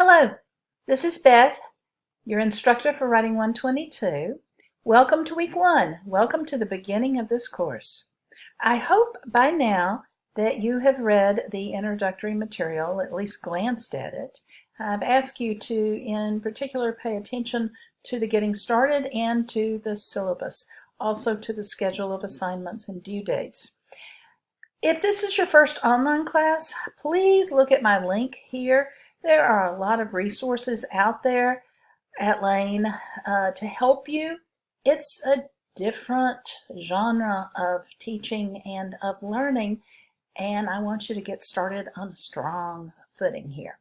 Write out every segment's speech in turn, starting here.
Hello, this is Beth, your instructor for Writing 122. Welcome to week 1. Welcome to the beginning of this course. I hope by now that you have read the introductory material, at least glanced at it. I've asked you to, in particular, pay attention to the getting started and to the syllabus, also to the schedule of assignments and due dates. If this is your first online class, please look at my link here. There are a lot of resources out there at Lane to help you. It's a different genre of teaching and of learning, and I want you to get started on a strong footing here.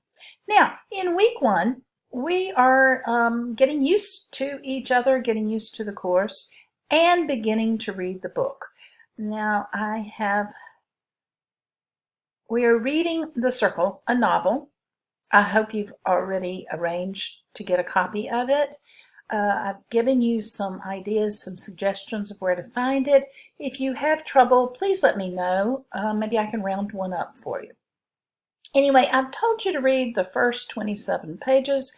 Now, in week 1, we are getting used to each other, getting used to the course, and beginning to read the book. Now, we are reading The Circle, a novel. I hope you've already arranged to get a copy of it. I've given you some ideas, some suggestions of where to find it. If you have trouble, please let me know. Maybe I can round one up for you. Anyway, I've told you to read the first 27 pages.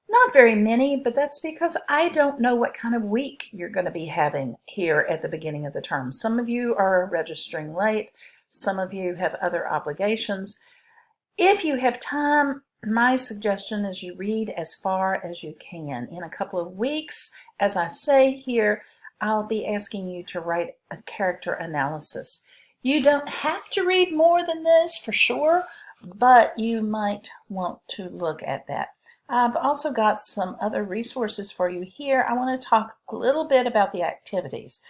Not very many, but that's because I don't know what kind of week you're going to be having here at the beginning of the term. Some of you are registering late. Some of you have other obligations. If you have time, my suggestion is you read as far as you can. In a couple of weeks, as I say here, I'll be asking you to write a character analysis. You don't have to read more than this for sure, but you might want to look at that. I've also got some other resources for you here. I want to talk a little bit about the activities.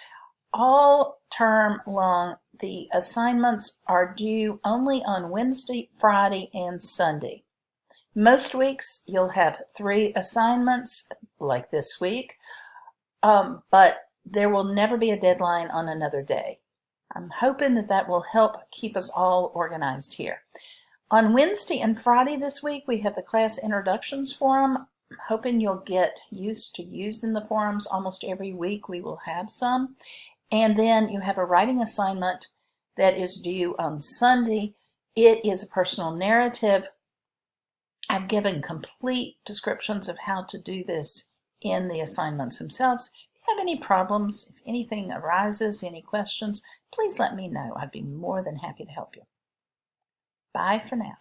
All term long, the assignments are due only on Wednesday, Friday, and Sunday. Most weeks you'll have 3 assignments, like this week, but there will never be a deadline on another day. I'm hoping that will help keep us all organized here. On Wednesday and Friday this week, we have the class introductions forum. I'm hoping you'll get used to using the forums. Almost every week we will have some. And then you have a writing assignment that is due on Sunday. It is a personal narrative. I've given complete descriptions of how to do this in the assignments themselves. If you have any problems, if anything arises, any questions, please let me know. I'd be more than happy to help you. Bye for now.